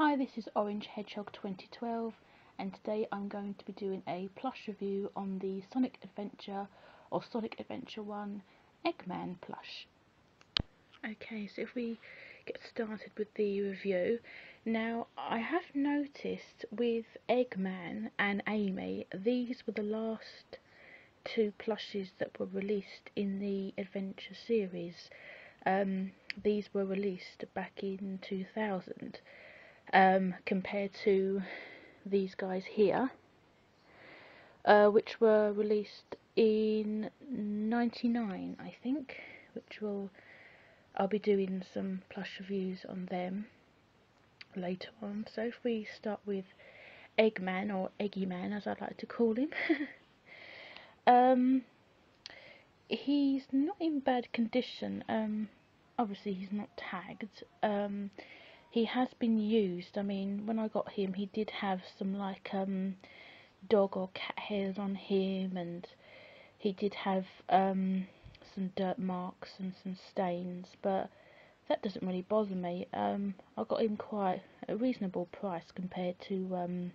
Hi, this is Orange Hedgehog 2012, and today I'm going to be doing a plush review on the Sonic Adventure or Sonic Adventure 1 Eggman plush. Okay, so if we get started with the review. Now, I have noticed with Eggman and Amy, these were the last two plushes that were released in the Adventure series. These were released back in 2000. Compared to these guys here, which were released in '99, I think, which I'll be doing some plush reviews on them later on. So if we start with Eggman, or Eggy Man as I'd like to call him, he's not in bad condition. Obviously he's not tagged. He has been used. I mean, when I got him, he did have some dog or cat hairs on him, and he did have some dirt marks and some stains, but that doesn't really bother me. I got him quite a reasonable price compared to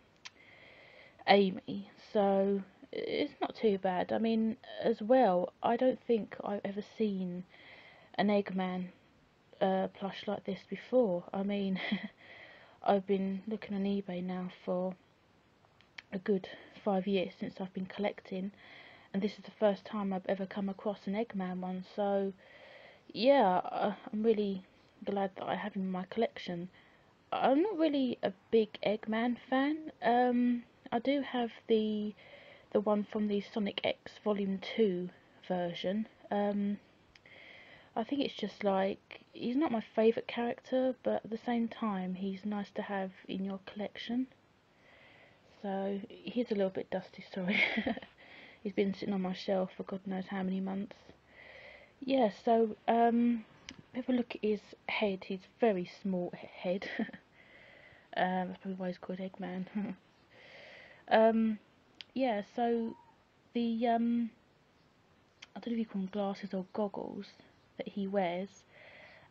Amy, so it's not too bad. I mean, as well, I don't think I've ever seen an Eggman plush like this before. I mean, I've been looking on eBay now for a good 5 years since I've been collecting, and this is the first time I've ever come across an Eggman one, so yeah, I'm really glad that I have him in my collection. I'm not really a big Eggman fan. I do have the one from the Sonic X Volume 2 version. I think it's just like, he's not my favourite character, but at the same time he's nice to have in your collection. So he's a little bit dusty, sorry. He's been sitting on my shelf for God knows how many months. Yeah, so have a look at his head. He's very small head. That's probably why he's called Eggman. Yeah, so the I don't know if you call them glasses or goggles that he wears.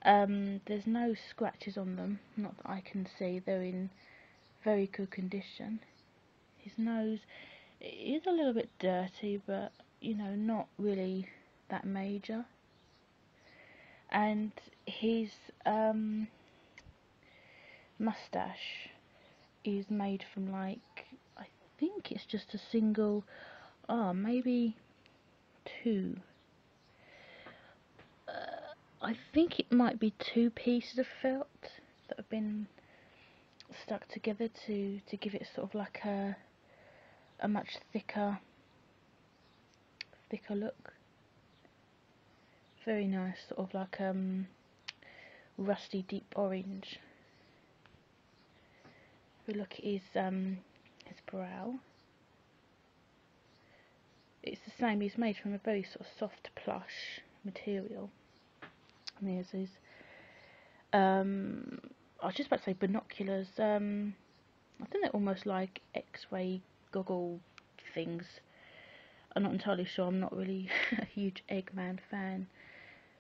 There's no scratches on them, not that I can see. They're in very good condition. His nose is a little bit dirty, but you know, not really that major. And his mustache is made from, like, I think it's just a single, maybe two. I think it might be two pieces of felt that have been stuck together to give it sort of like a much thicker look. Very nice, sort of like rusty deep orange. If we look at his brow, it's the same. He's made from a very sort of soft plush material. And here's his I was just about to say binoculars. I think they're almost like X-ray goggle things. I'm not entirely sure. I'm not really a huge Eggman fan.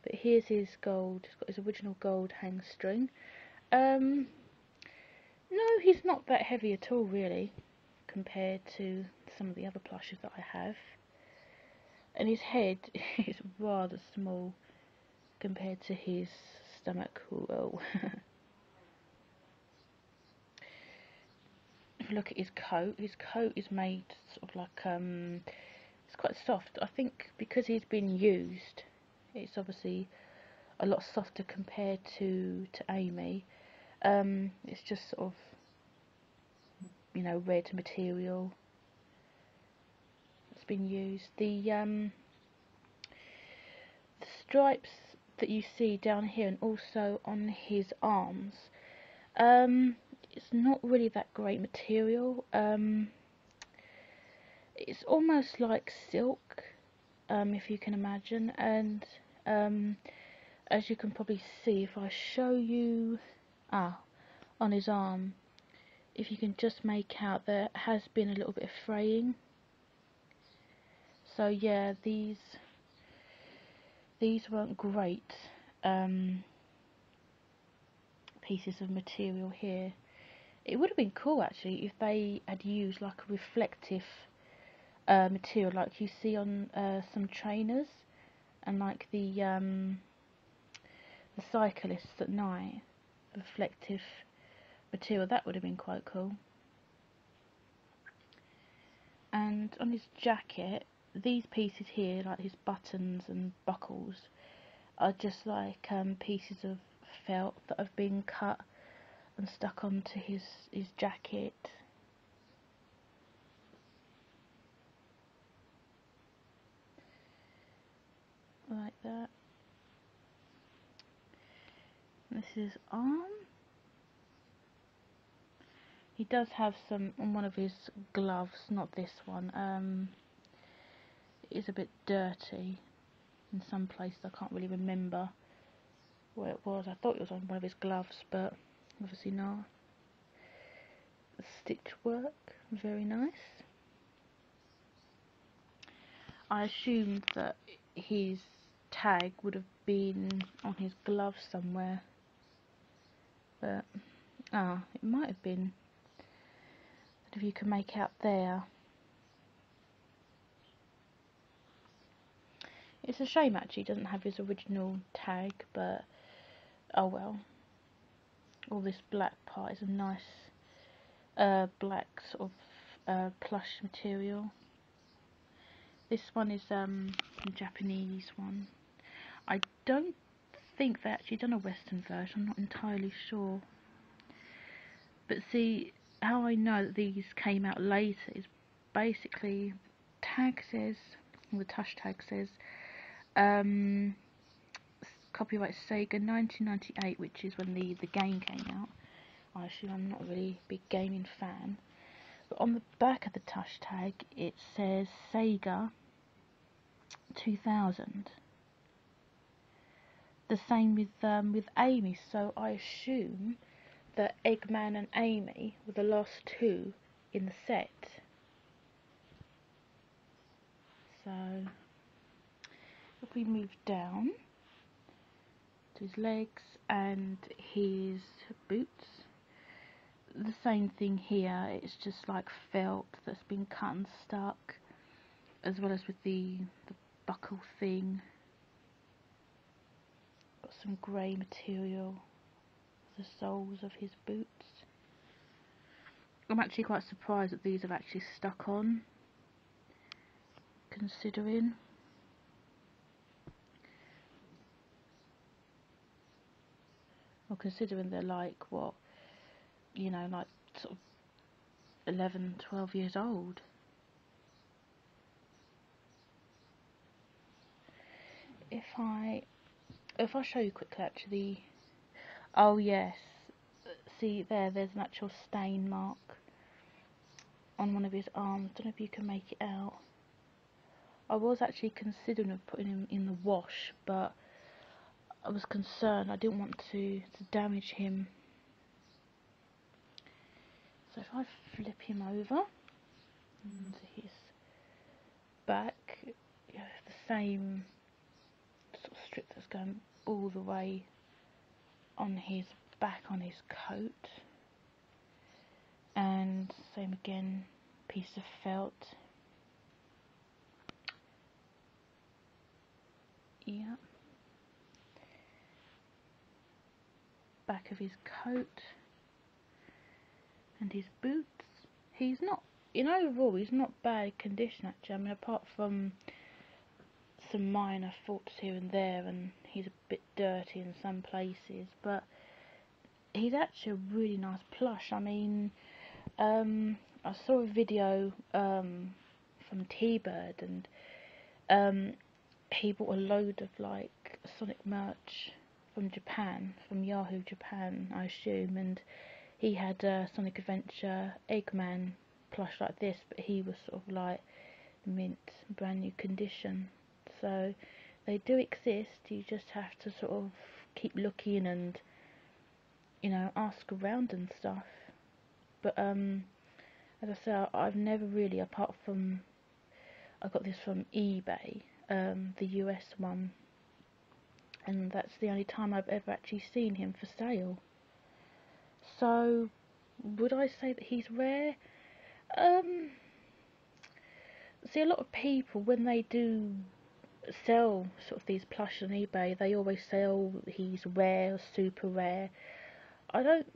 But here's his gold. He's got his original gold hang string. No, he's not that heavy at all, really, compared to some of the other plushes that I have. And his head is rather small compared to his stomach. Whoa. If you look at his coat is made sort of like, it's quite soft. I think because he's been used, it's obviously a lot softer compared to Amy. It's just sort of, you know, red material that's been used. The stripes that you see down here and also on his arms, it's not really that great material. It's almost like silk, if you can imagine, and as you can probably see if I show you on his arm, if you can just make out, there has been a little bit of fraying. So yeah, these weren't great pieces of material here. It would have been cool actually if they had used like a reflective material like you see on some trainers and like the cyclists at night. Reflective material, that would have been quite cool. And on his jacket, these pieces here, like his buttons and buckles, are just like pieces of felt that have been cut and stuck onto his jacket. Like that. This is arm. He does have some on one of his gloves, not this one. It is a bit dirty in some places. I can't really remember where it was. I thought it was on one of his gloves, but obviously not. The stitch work, very nice. I assumed that his tag would have been on his glove somewhere, but it might have been. But if you can make out there, it's a shame actually he doesn't have his original tag, but oh well. All this black part is a nice black sort of plush material. This one is a Japanese one. I don't think they actually done a Western version, I'm not entirely sure. But see, how I know that these came out later is basically tag says, the Tush tag says, copyright Sega 1998, which is when the game came out. I assume I'm not really a big gaming fan. But on the back of the Tush tag it says Sega 2000. The same with Amy, so I assume that Eggman and Amy were the last two in the set. So if we move down to his legs and his boots, the same thing here. It's just like felt that's been cut and stuck, as well as with the buckle thing. Got some grey material, the soles of his boots. I'm actually quite surprised that these have actually stuck on, considering. Well, considering they're like, what, you know, like sort of 11, 12 years old. If I show you quickly actually, oh yes, see there's an actual stain mark on one of his arms. Don't know if you can make it out. I was actually considering of putting him in the wash, but I was concerned. I didn't want to damage him. So if I flip him over to his back, you have the same sort of strip that's going all the way on his back on his coat, and same again, piece of felt. Yeah, back of his coat and his boots. He's not, overall he's not bad condition actually. I mean, apart from some minor faults here and there, and he's a bit dirty in some places, but he's actually a really nice plush. I mean, I saw a video from T-Bird, and he bought a load of like Sonic merch from Japan, from Yahoo Japan, I assume, and he had a Sonic Adventure Eggman plush like this, but he was sort of like mint, brand new condition. So they do exist. You just have to sort of keep looking and, ask around and stuff. But as I say, I've never really, apart from, I got this from eBay, the US one, and that's the only time I've ever actually seen him for sale. So would I say that he's rare? Um, See, a lot of people, when they do sell sort of these plush on eBay, they always say, oh, he's rare, super rare. I don't,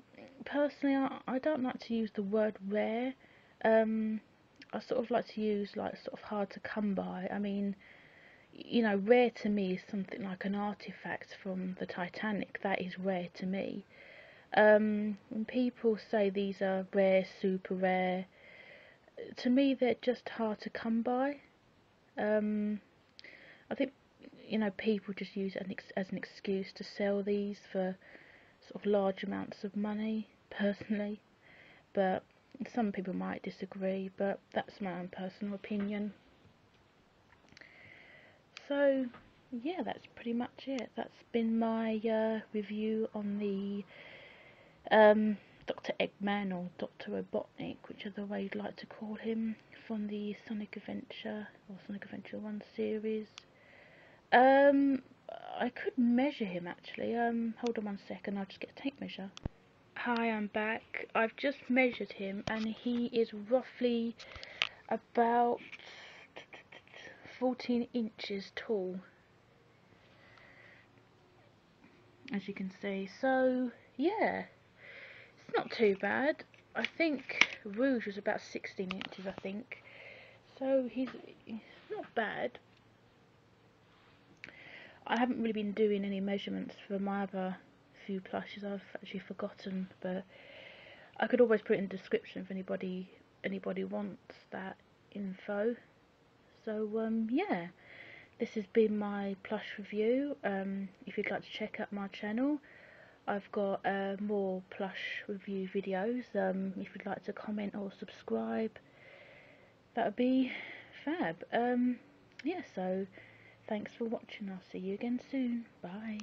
personally, I don't like to use the word rare. I sort of like to use like sort of hard to come by. I mean, you know, rare to me is something like an artifact from the Titanic. That is rare to me. When people say these are rare, super rare, to me they're just hard to come by. Um, I think, you know, people just use it as an excuse to sell these for sort of large amounts of money, personally. But some people might disagree, but that's my own personal opinion. So, yeah, that's pretty much it. That's been my review on the Dr. Eggman or Dr. Robotnik, whichever way you'd like to call him, from the Sonic Adventure or Sonic Adventure 1 series. I could measure him actually. Hold on 1 second, I'll just get a tape measure. Hi, I'm back. I've just measured him and he is roughly about 14 inches tall, as you can see. So, yeah, it's not too bad. I think Rouge was about 16 inches, I think. So he's not bad. I haven't really been doing any measurements for my other few plushes. I've actually forgotten, but I could always put it in the description if anybody wants that info. So yeah, this has been my plush review. If you'd like to check out my channel, I've got more plush review videos. If you'd like to comment or subscribe, that would be fab. Yeah, so thanks for watching. I'll see you again soon. Bye.